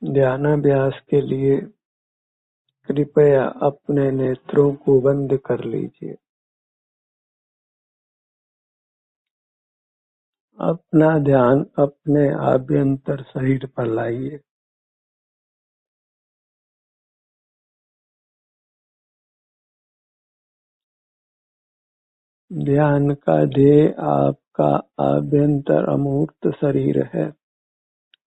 ध्यानाभ्यास के लिए कृपया अपने नेत्रों को बंद कर लीजिए। अपना ध्यान अपने आभ्यंतर शरीर पर लाइए। ध्यान का ध्येय आपका आभ्यंतर अमूर्त शरीर है,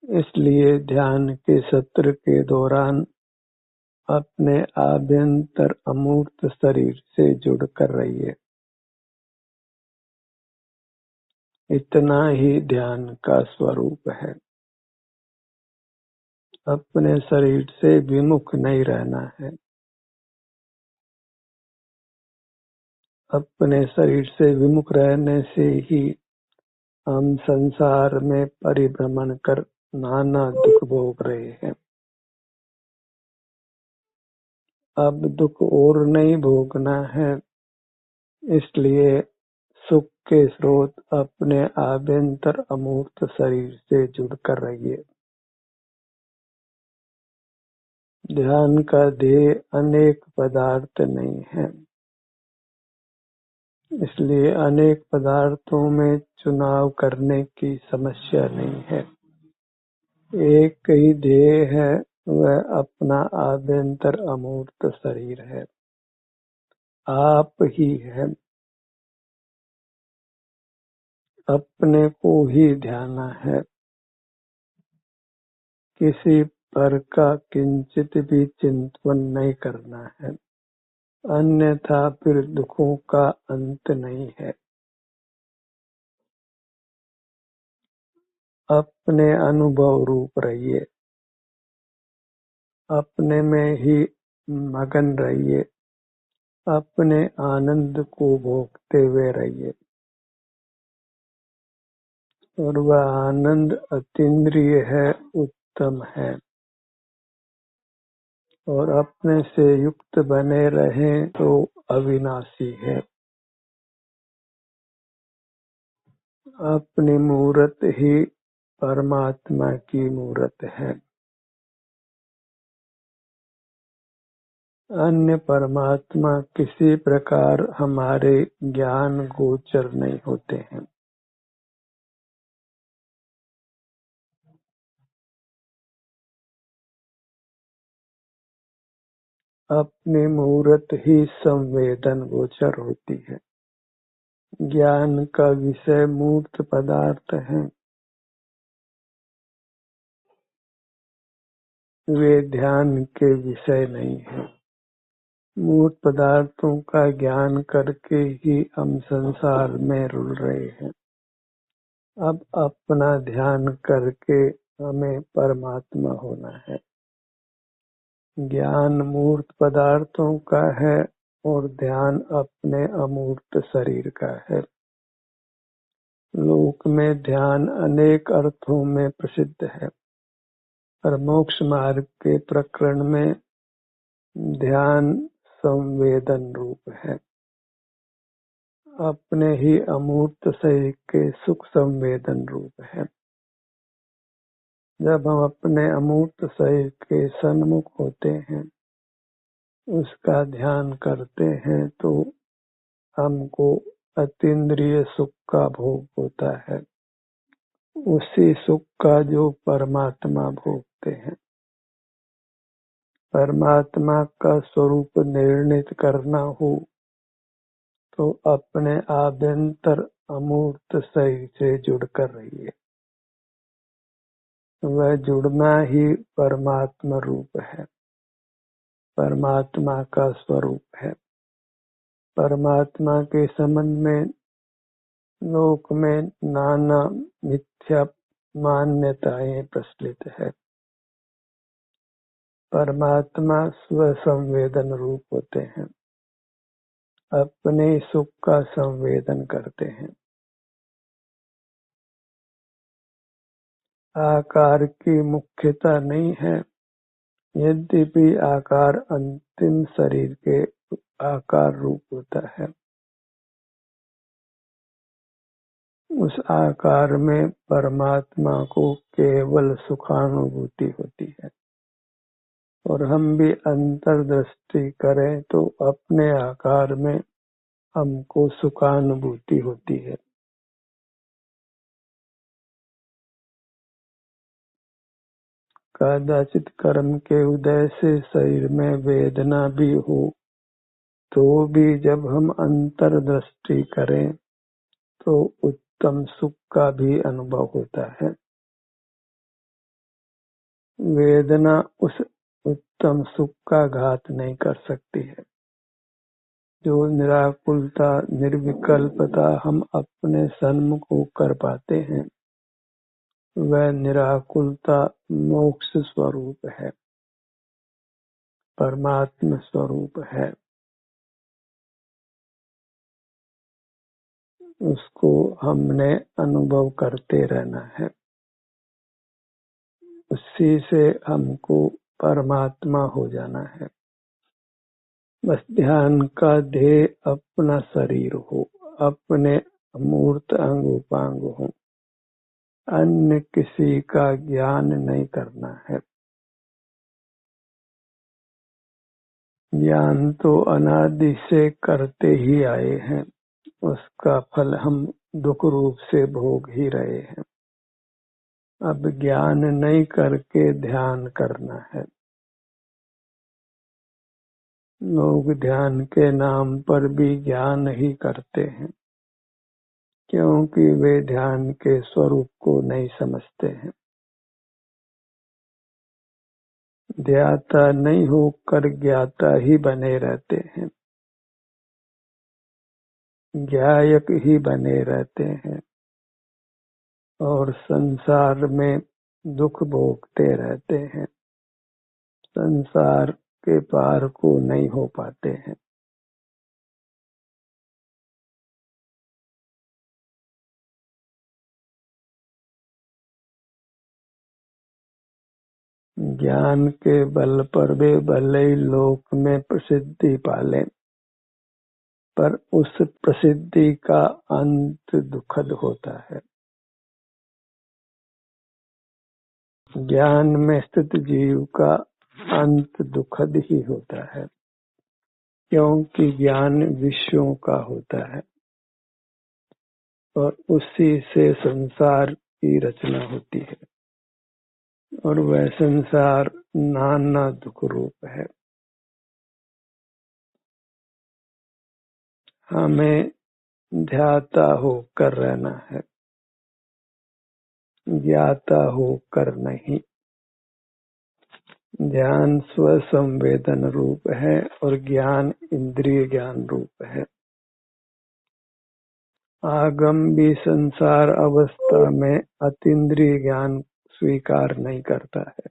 इसलिए ध्यान के सत्र के दौरान अपने आभ्यंतर अमूर्त शरीर से जुड़कर रहिए। इतना ही ध्यान का स्वरूप है। अपने शरीर से विमुख नहीं रहना है। अपने शरीर से विमुख रहने से ही हम संसार में परिभ्रमण कर नाना दुख भोग रहे हैं। अब दुख और नहीं भोगना है, इसलिए सुख के स्रोत अपने आभ्यंतर अमूर्त शरीर से जुड़कर रहिए। ध्यान का ध्येय अनेक पदार्थ नहीं है, इसलिए अनेक पदार्थों में चुनाव करने की समस्या नहीं है। एक ही ध्येय है, वह अपना आभ्यंतर अमूर्त शरीर है। आप ही है। अपने को ही ध्याना है। किसी पर का किंचित भी चिंतन नहीं करना है, अन्यथा फिर दुखों का अंत नहीं है। अपने अनुभव रूप रहिए। अपने में ही मगन रहिए। अपने आनंद को भोगते हुए रहिए, और वह आनंद अतीन्द्रिय है, उत्तम है। और अपने से युक्त बने रहें तो अविनाशी है। अपनी मूरत ही परमात्मा की मूरत है। अन्य परमात्मा किसी प्रकार हमारे ज्ञान गोचर नहीं होते हैं। अपनी मूरत ही संवेदन गोचर होती है। ज्ञान का विषय मूर्त पदार्थ है। वे ध्यान के विषय नहीं है। मूर्त पदार्थों का ज्ञान करके ही हम संसार में रुल रहे हैं। अब अपना ध्यान करके हमें परमात्मा होना है। ज्ञान मूर्त पदार्थों का है और ध्यान अपने अमूर्त शरीर का है। लोक में ध्यान अनेक अर्थों में प्रसिद्ध है, पर मोक्ष मार्ग के प्रकरण में ध्यान संवेदन रूप है। अपने ही अमूर्त शरीर के सुख संवेदन रूप है। जब हम अपने अमूर्त शरीर के सन्मुख होते हैं, उसका ध्यान करते हैं, तो हमको अतीन्द्रिय सुख का भोग होता है। उसी सुख का जो परमात्मा भोगते हैं। परमात्मा का स्वरूप निर्णित करना हो तो अपने आभ्यंतर अमूर्त शरीर से जुड़कर रहिए। वह जुड़ना ही परमात्मा रूप है, परमात्मा का स्वरूप है। परमात्मा के संबंध में लोक में नाना मिथ्या मान्यताएं प्रचलित है। परमात्मा स्वसंवेदन रूप होते हैं, अपने सुख का संवेदन करते हैं। आकार की मुख्यता नहीं है, यद्यपि आकार अंतिम शरीर के आकार रूप होता है। उस आकार में परमात्मा को केवल सुखानुभूति होती है। और हम भी अंतर्दृष्टि करें तो अपने आकार में हमको सुखानुभूति होती है। कदाचित कर्म के उदय से शरीर में वेदना भी हो तो भी जब हम अंतर्दृष्टि करें तो उत्तम सुख का भी अनुभव होता है। वेदना उस उत्तम सुख का घात नहीं कर सकती है। जो निराकुलता निर्विकल्पता हम अपने सन्मुख होकर पाते हैं वह निराकुलता मोक्ष स्वरूप है, परमात्म स्वरूप है। उसको हमने अनुभव करते रहना है। उसी से हमको परमात्मा हो जाना है। बस ध्यान का ध्येय अपना शरीर हो, अपने मूर्त अंग उपांग हो, अन्य किसी का ज्ञान नहीं करना है। ज्ञान तो अनादि से करते ही आए हैं, उसका फल हम दुख रूप से भोग ही रहे हैं। अब ज्ञान नहीं करके ध्यान करना है। लोग ध्यान के नाम पर भी ज्ञान ही करते हैं क्योंकि वे ध्यान के स्वरूप को नहीं समझते हैं। ध्याता नहीं होकर ज्ञाता ही बने रहते हैं, ज्ञायक ही बने रहते हैं और संसार में दुख भोगते रहते हैं। संसार के पार को नहीं हो पाते हैं। ज्ञान के बल पर वे भले ही लोक में प्रसिद्धि पाले, पर उस प्रसिद्धि का अंत दुखद होता है। ज्ञान में स्थित जीव का अंत दुखद ही होता है क्योंकि ज्ञान विषयों का होता है और उसी से संसार की रचना होती है और वह संसार नाना दुख रूप है। हमें ध्याता होकर रहना है, ज्ञाता होकर नहीं। ध्यान स्व संवेदन रूप है और ज्ञान इंद्रिय ज्ञान रूप है। आगम भी संसार अवस्था में अतीन्द्रिय ज्ञान स्वीकार नहीं करता है।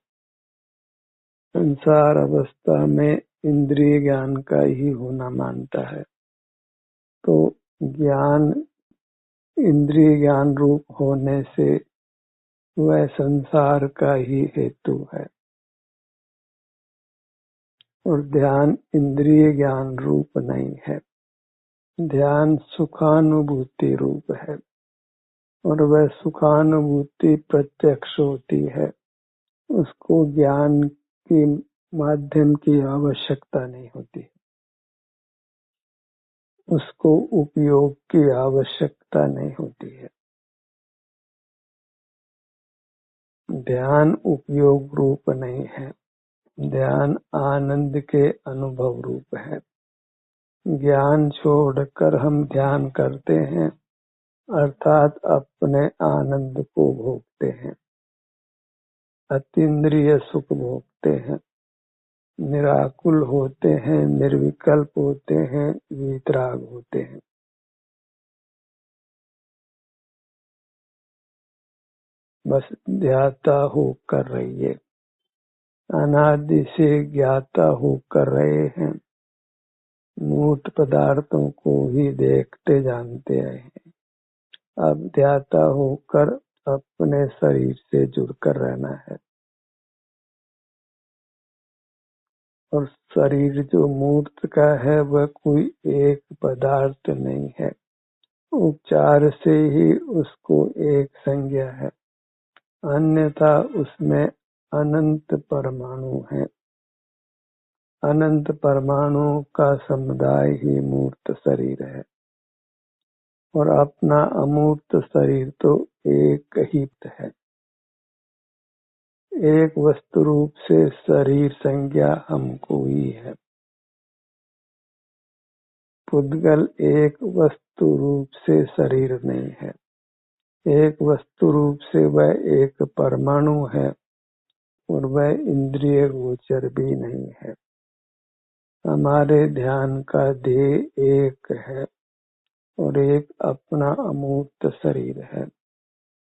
संसार अवस्था में इंद्रिय ज्ञान का ही होना मानता है। तो ज्ञान इंद्रिय ज्ञान रूप होने से वह संसार का ही हेतु है और ध्यान इंद्रिय ज्ञान रूप नहीं है। ध्यान सुखानुभूति रूप है और वह सुखानुभूति प्रत्यक्ष होती है। उसको ज्ञान के माध्यम की आवश्यकता नहीं होती, उसको उपयोग की आवश्यकता नहीं होती है। ध्यान उपयोग रूप नहीं है, ध्यान आनंद के अनुभव रूप है। ज्ञान छोड़कर हम ध्यान करते हैं अर्थात अपने आनंद को भोगते हैं, अतीन्द्रिय सुख भोगते हैं, निराकुल होते हैं, निर्विकल्प होते हैं, वीतराग होते हैं। बस ध्याता होकर रहिए। अनादि से ज्ञाता होकर रहे हैं, मूर्त पदार्थों को ही देखते जानते आए हैं। अब ध्याता होकर अपने शरीर से जुड़कर रहना है और शरीर जो मूर्त का है वह कोई एक पदार्थ नहीं है। उपचार से ही उसको एक संज्ञा है, अन्यथा उसमें अनंत परमाणु हैं। अनंत परमाणुओं का समुदाय ही मूर्त शरीर है और अपना अमूर्त शरीर तो एक ही है। एक वस्तु रूप से शरीर संज्ञा हमको ही है। पुद्गल एक वस्तु रूप से शरीर नहीं है। एक वस्तु रूप से वह एक परमाणु है और वह इंद्रिय गोचर भी नहीं है। हमारे ध्यान का ध्येय एक है और एक अपना अमूर्त शरीर है।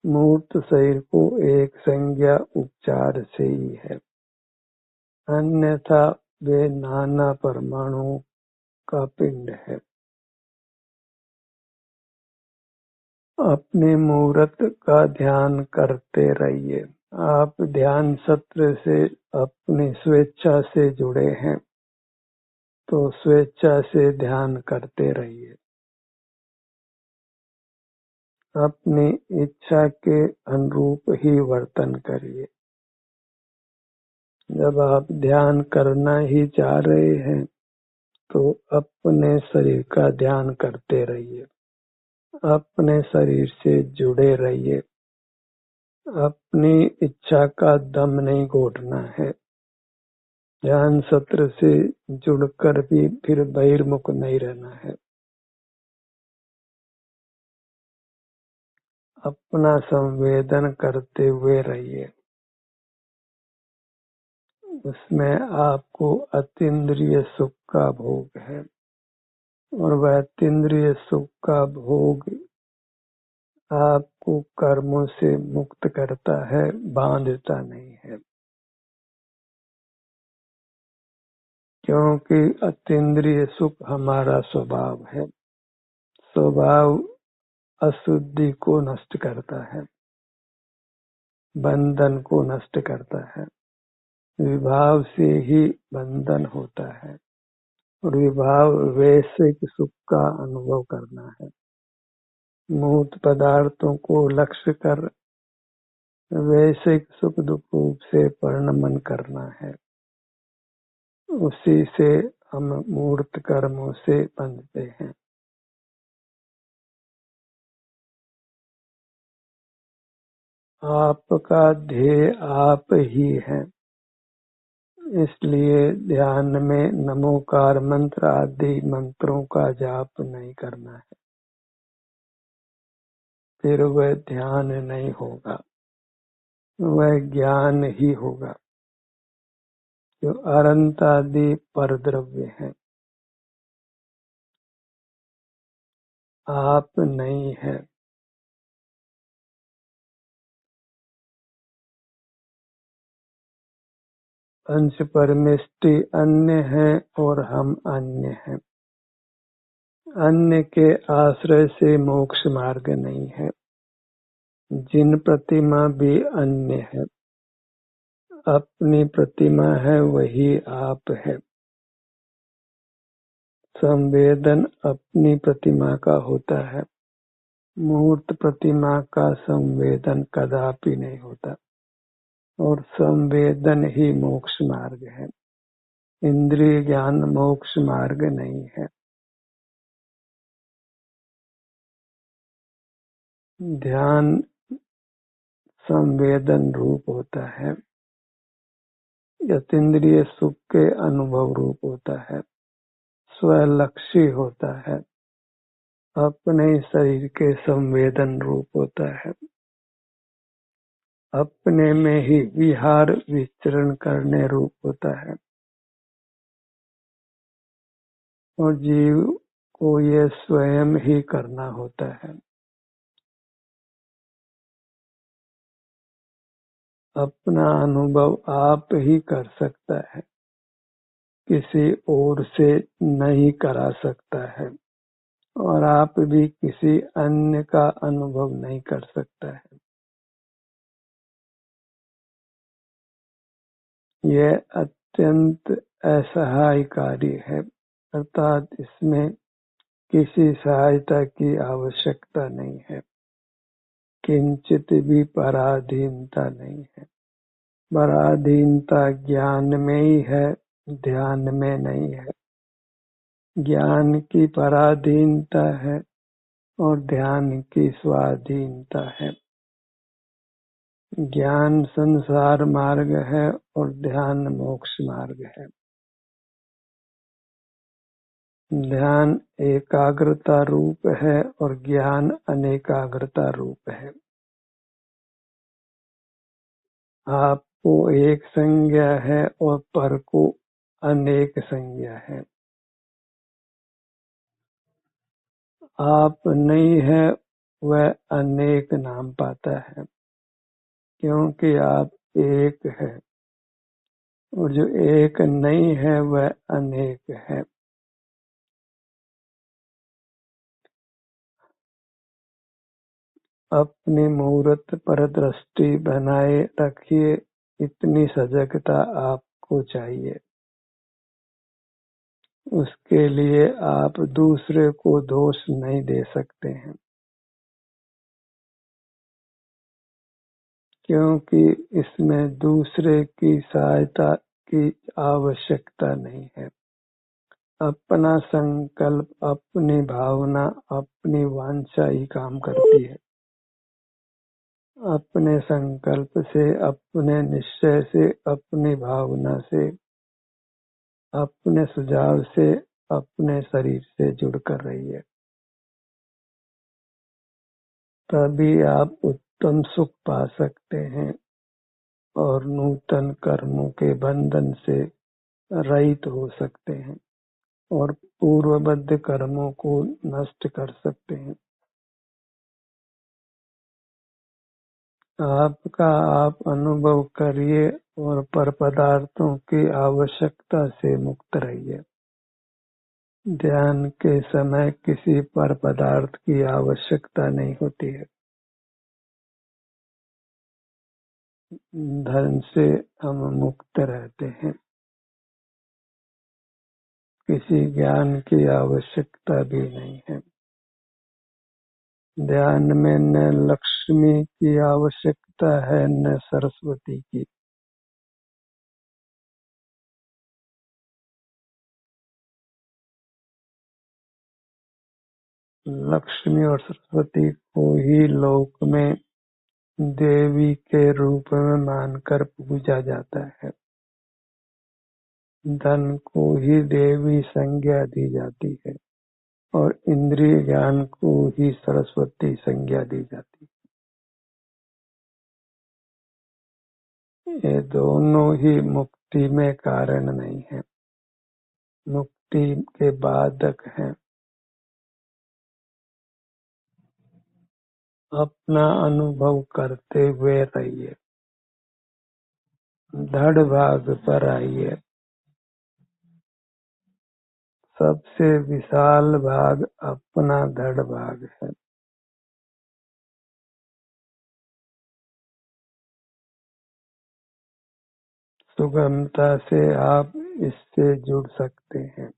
मूर्त शरीर को एक संज्ञा उपचार से ही है, अन्यथा वे नाना परमाणुओं का पिंड है। अपने मूर्त का ध्यान करते रहिए। आप ध्यान सत्र से अपनी स्वेच्छा से जुड़े हैं तो स्वेच्छा से ध्यान करते रहिए। अपनी इच्छा के अनुरूप ही वर्तन करिए। जब आप ध्यान करना ही चाह रहे हैं तो अपने शरीर का ध्यान करते रहिए। अपने शरीर से जुड़े रहिए। अपनी इच्छा का दम नहीं घोटना है। ध्यान सत्र से जुड़कर भी फिर बहिर्मुख नहीं रहना है। अपना संवेदन करते हुए रहिए। उसमें आपको अतीन्द्रिय सुख का भोग है और वह अतीन्द्रिय सुख का भोग आपको कर्मों से मुक्त करता है, बांधता नहीं है। क्योंकि अतीन्द्रिय सुख हमारा स्वभाव है। स्वभाव अशुद्धि को नष्ट करता है, बंधन को नष्ट करता है। विभाव से ही बंधन होता है और विभाव वैश्विक सुख का अनुभव करना है। मूर्त पदार्थों को लक्ष्य कर वैश्विक सुख दुख रूप से परिणमन करना है। उसी से हम मूर्त कर्मों से बंधते हैं। आपका ध्येय आप ही है, इसलिए ध्यान में नमोकार मंत्र आदि मंत्रों का जाप नहीं करना है। फिर वह ध्यान नहीं होगा, वह ज्ञान ही होगा। जो अनंत आदि परद्रव्य है, आप नहीं है। अंश परमेष्टि अन्य है और हम अन्य हैं। अन्य के आश्रय से मोक्ष मार्ग नहीं है। जिन प्रतिमा भी अन्य है, अपनी प्रतिमा है वही आप है। संवेदन अपनी प्रतिमा का होता है, मूर्त प्रतिमा का संवेदन कदापि नहीं होता। और संवेदन ही मोक्ष मार्ग है। इंद्रिय ज्ञान मोक्ष मार्ग नहीं है। ध्यान संवेदन रूप होता है, यतीन्द्रिय सुख के अनुभव रूप होता है, स्वलक्षी होता है, अपने शरीर के संवेदन रूप होता है, अपने में ही विहार विचरण करने रूप होता है। और जीव को ये स्वयं ही करना होता है। अपना अनुभव आप ही कर सकता है, किसी और से नहीं करा सकता है और आप भी किसी अन्य का अनुभव नहीं कर सकता है। यह अत्यंत असहायकारी है, अर्थात इसमें किसी सहायता की आवश्यकता नहीं है, किंचित भी पराधीनता नहीं है। पराधीनता ज्ञान में ही है ध्यान में नहीं है। ज्ञान की पराधीनता है और ध्यान की स्वाधीनता है। ज्ञान संसार मार्ग है और ध्यान मोक्ष मार्ग है। ध्यान एकाग्रता रूप है और ज्ञान अनेकाग्रता रूप है। आपको एक संज्ञा है और पर को अनेक संज्ञा है। आप नहीं है वह अनेक नाम पाता है, क्योंकि आप एक है और जो एक नहीं है वह अनेक है। अपनी मूर्त पर दृष्टि बनाए रखिए, इतनी सजगता आपको चाहिए। उसके लिए आप दूसरे को दोष नहीं दे सकते हैं, क्योंकि इसमें दूसरे की सहायता की आवश्यकता नहीं है। अपना संकल्प, अपनी भावना, अपनी वांछा ही काम करती है। अपने संकल्प से, अपने निश्चय से, अपनी भावना से, अपने सुझाव से, अपने शरीर से जुड़कर रहिए। तभी आप उत्तम सुख पा सकते हैं और नूतन कर्मों के बंधन से रहित हो सकते हैं और पूर्वबद्ध कर्मों को नष्ट कर सकते हैं। आपका आप अनुभव करिए और पर पदार्थों की आवश्यकता से मुक्त रहिए। ध्यान के समय किसी पर पदार्थ की आवश्यकता नहीं होती है। धन से हम मुक्त रहते हैं। किसी ज्ञान की आवश्यकता भी नहीं है। ध्यान में न लक्ष्मी की आवश्यकता है न सरस्वती की। लक्ष्मी और सरस्वती को ही लोक में देवी के रूप में मानकर पूजा जाता है। धन को ही देवी संज्ञा दी जाती है और इंद्रिय ज्ञान को ही सरस्वती संज्ञा दी जाती है। ये दोनों ही मुक्ति में कारण नहीं है, मुक्ति के बाधक हैं। अपना अनुभव करते हुए रहिए। धड़ भाग पर आइए। सबसे विशाल भाग अपना धड़ भाग है। सुगमता से आप इससे जुड़ सकते हैं।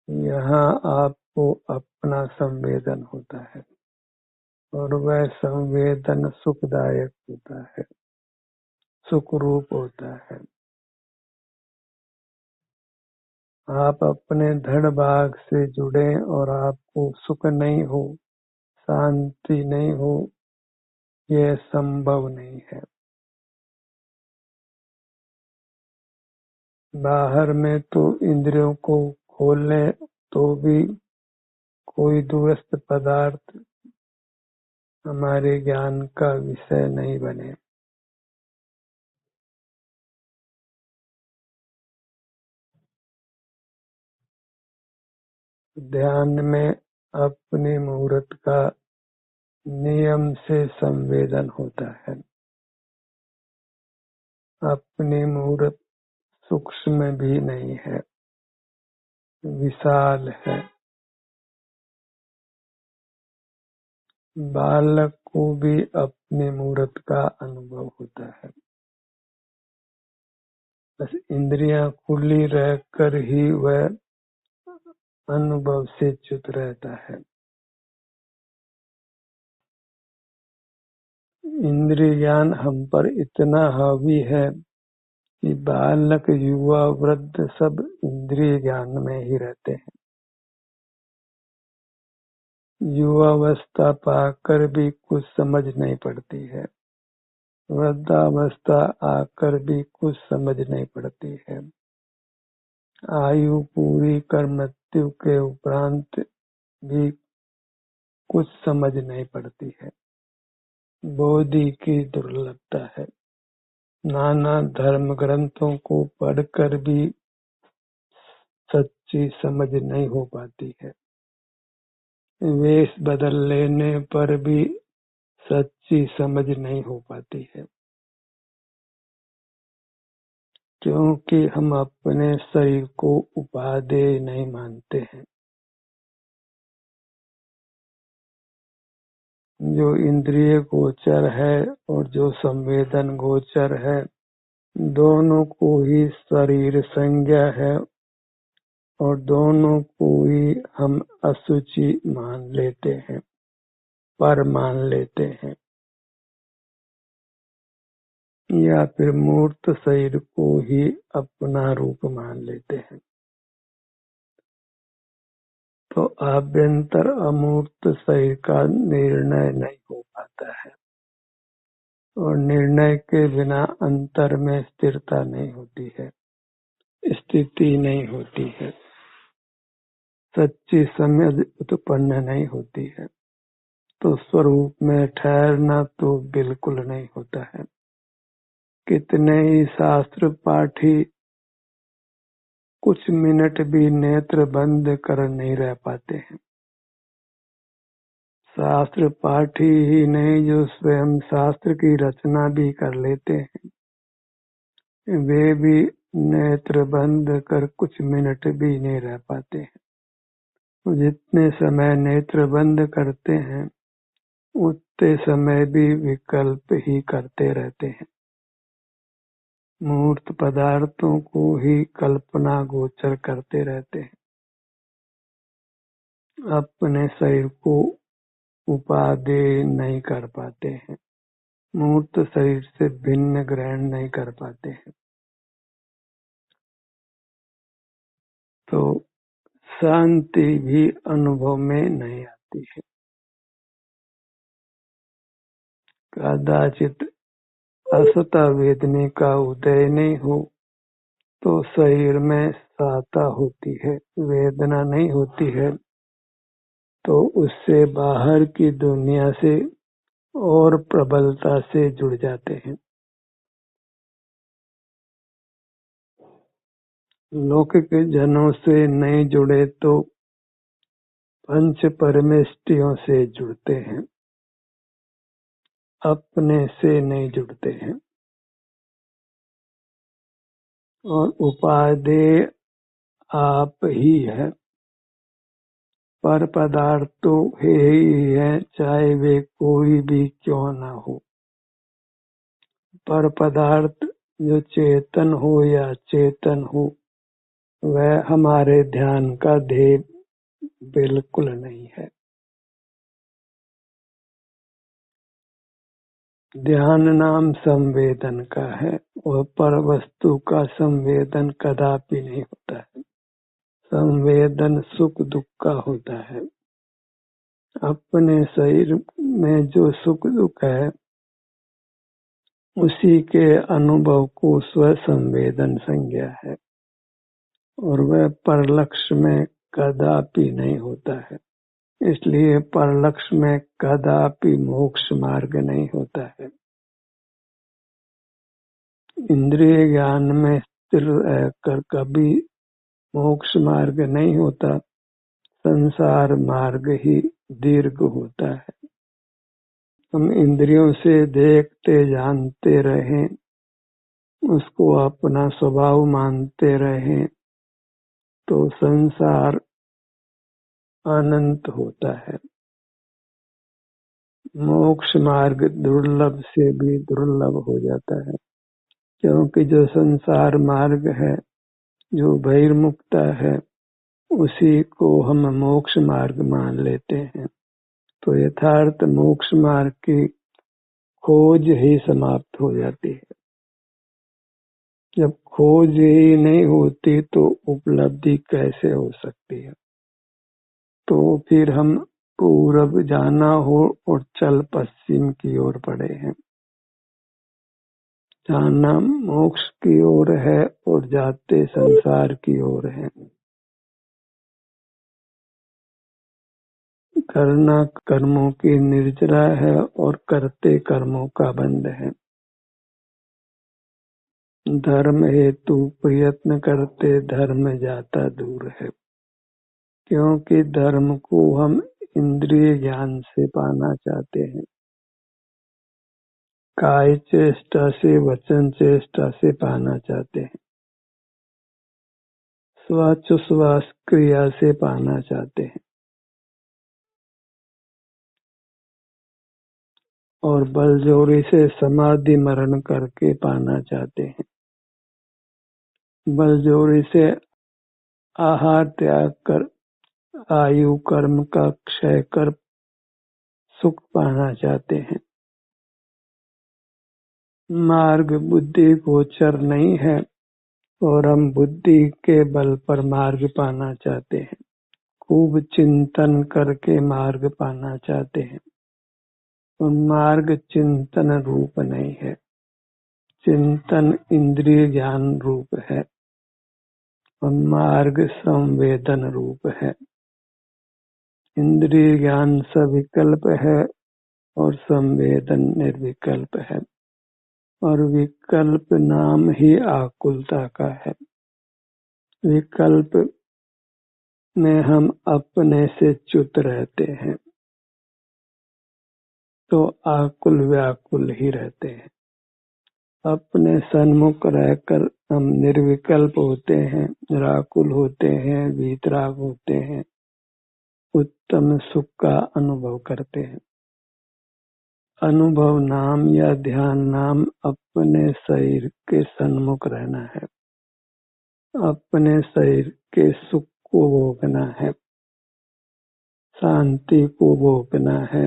यहाँ आपको अपना संवेदन होता है और वह संवेदन सुखदायक होता है, सुख रूप होता है। आप अपने धड़ भाग से जुड़े और आपको सुख नहीं हो, शांति नहीं हो, यह संभव नहीं है। बाहर में तो इंद्रियों को खोलने तो भी कोई दूरस्थ पदार्थ हमारे ज्ञान का विषय नहीं बने। ध्यान में अपनी मूर्त का नियम से संवेदन होता है। अपनी मूर्त सूक्ष्म भी नहीं है, विशाल है। बालक को भी अपनी मूर्त का अनुभव होता है। बस इंद्रियां खुली रहकर ही वह अनुभव से च्युत रहता है। इंद्रिय ज्ञान हम पर इतना हावी है कि बालक युवा वृद्ध सब इंद्रिय ज्ञान में ही रहते हैं। युवावस्था पाकर भी कुछ समझ नहीं पड़ती है, वृद्धावस्था आकर भी कुछ समझ नहीं पड़ती है, आयु पूरी कर मृत्यु के उपरांत भी कुछ समझ नहीं पड़ती है। बोधि की दुर्लभता है। नाना धर्म ग्रंथों को पढ़कर भी सच्ची समझ नहीं हो पाती है। वेश बदल लेने पर भी सच्ची समझ नहीं हो पाती है, क्योंकि हम अपने शरीर को उपादेय नहीं मानते हैं। जो इंद्रिय गोचर है और जो संवेदन गोचर है, दोनों को ही शरीर संज्ञा है और दोनों को ही हम अशुचि मान लेते हैं, पर मान लेते हैं, या फिर मूर्त शरीर को ही अपना रूप मान लेते हैं। तो आभ्यंतर अमूर्त शरीर का निर्णय नहीं हो पाता है और निर्णय के बिना अंतर में स्थिरता नहीं होती है, स्थिति नहीं होती है, सच्ची समझ उत्पन्न नहीं होती है, तो स्वरूप में ठहरना तो बिल्कुल नहीं होता है। कितने ही शास्त्र पाठी कुछ मिनट भी नेत्र बंद कर नहीं रह पाते हैं। शास्त्र पाठी ही नहीं, जो स्वयं शास्त्र की रचना भी कर लेते हैं, वे भी नेत्र बंद कर कुछ मिनट भी नहीं रह पाते हैं। जितने समय नेत्र बंद करते हैं उतने समय भी विकल्प ही करते रहते हैं, मूर्त पदार्थों को ही कल्पना गोचर करते रहते हैं, अपने शरीर को उपादेय नहीं कर पाते हैं, मूर्त शरीर से भिन्न ग्रहण नहीं कर पाते हैं। तो शांति भी अनुभव में नहीं आती है। कदाचित असता वेदने का उदय नहीं हो तो शरीर में साता होती है, वेदना नहीं होती है, तो उससे बाहर की दुनिया से और प्रबलता से जुड़ जाते हैं। लौकिक जनों से नहीं जुड़े तो पंच परमेष्टियों से जुड़ते हैं, अपने से नहीं जुड़ते हैं। और उपादेय आप ही है, पर पदार्थ तो है ही है, चाहे वे कोई भी क्यों ना हो। पर पदार्थ जो चेतन हो या चेतन हो, वह हमारे ध्यान का ध्येय बिल्कुल नहीं है। ध्यान नाम संवेदन का है और पर वस्तु का संवेदन कदापि नहीं होता है। संवेदन सुख दुख का होता है। अपने शरीर में जो सुख दुख है उसी के अनुभव को स्व संवेदन संज्ञा है और वह परलक्ष्य में कदापि नहीं होता है। इसलिए परलक्ष्य में कदापि मोक्ष मार्ग नहीं होता है। इंद्रिय ज्ञान में स्थिर रहकर कभी मोक्ष मार्ग नहीं होता, संसार मार्ग ही दीर्घ होता है। हम इंद्रियों से देखते जानते रहें, उसको अपना स्वभाव मानते रहें, तो संसार अनंत होता है। मोक्ष मार्ग दुर्लभ से भी दुर्लभ हो जाता है, क्योंकि जो संसार मार्ग है, जो बहिर्मुखता है, उसी को हम मोक्ष मार्ग मान लेते हैं। तो यथार्थ मोक्ष मार्ग की खोज ही समाप्त हो जाती है। जब खोज ही नहीं होती तो उपलब्धि कैसे हो सकती है। तो फिर हम पूरब जाना हो और चल पश्चिम की ओर पड़े हैं। जाना मोक्ष की ओर है और जाते संसार की ओर है। करना कर्मों की निर्जरा है और करते कर्मों का बंध है। धर्म हेतु प्रयत्न करते धर्म जाता दूर है, क्योंकि धर्म को हम इंद्रिय ज्ञान से पाना चाहते हैं। काय चेष्टा से वचन चेष्टा से पाना चाहते हैं। श्वास क्रिया से पाना चाहते हैं और बलजोरी से समाधि मरण करके पाना चाहते हैं। बलजोरी से आहार त्याग कर आयु कर्म का क्षय कर सुख पाना चाहते हैं। मार्ग बुद्धि गोचर नहीं है और हम बुद्धि के बल पर मार्ग पाना चाहते हैं। खूब चिंतन करके मार्ग पाना चाहते हैं और मार्ग चिंतन रूप नहीं है। चिंतन इंद्रिय ज्ञान रूप है और मार्ग संवेदन रूप है। इंद्रिय ज्ञान सविकल्प है और संवेदन निर्विकल्प है और विकल्प नाम ही आकुलता का है। विकल्प में हम अपने से च्युत रहते हैं तो आकुल व्याकुल ही रहते हैं। अपने सन्मुख रहकर हम निर्विकल्प होते हैं, निराकुल होते हैं, वीतराग होते हैं, उत्तम सुख का अनुभव करते हैं। अनुभव नाम या ध्यान नाम अपने शरीर के सन्मुख रहना है, अपने शरीर के सुख को भोगना है, शांति को भोगना है,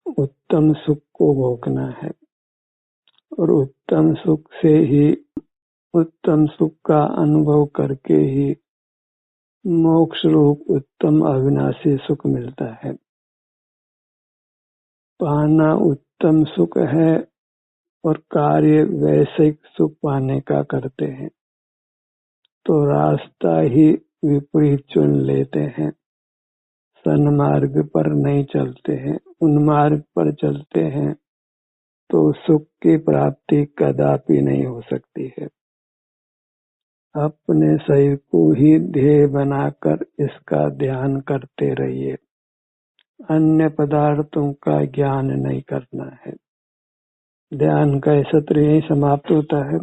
उत्तम सुख को भोगना है और उत्तम सुख का अनुभव करके ही मोक्ष रूप उत्तम अविनाशी सुख मिलता है। पाना उत्तम सुख है और कार्य वैश्विक सुख पाने का करते हैं तो रास्ता ही विपरीत चुन लेते हैं। सन्मार्ग पर नहीं चलते हैं, उन्मार्ग पर चलते हैं तो सुख की प्राप्ति कदापि नहीं हो सकती है। अपने शरीर को ही ध्येय बनाकर इसका ध्यान करते रहिए। अन्य पदार्थों का ज्ञान नहीं करना है। ध्यान का सत्र यही समाप्त होता है।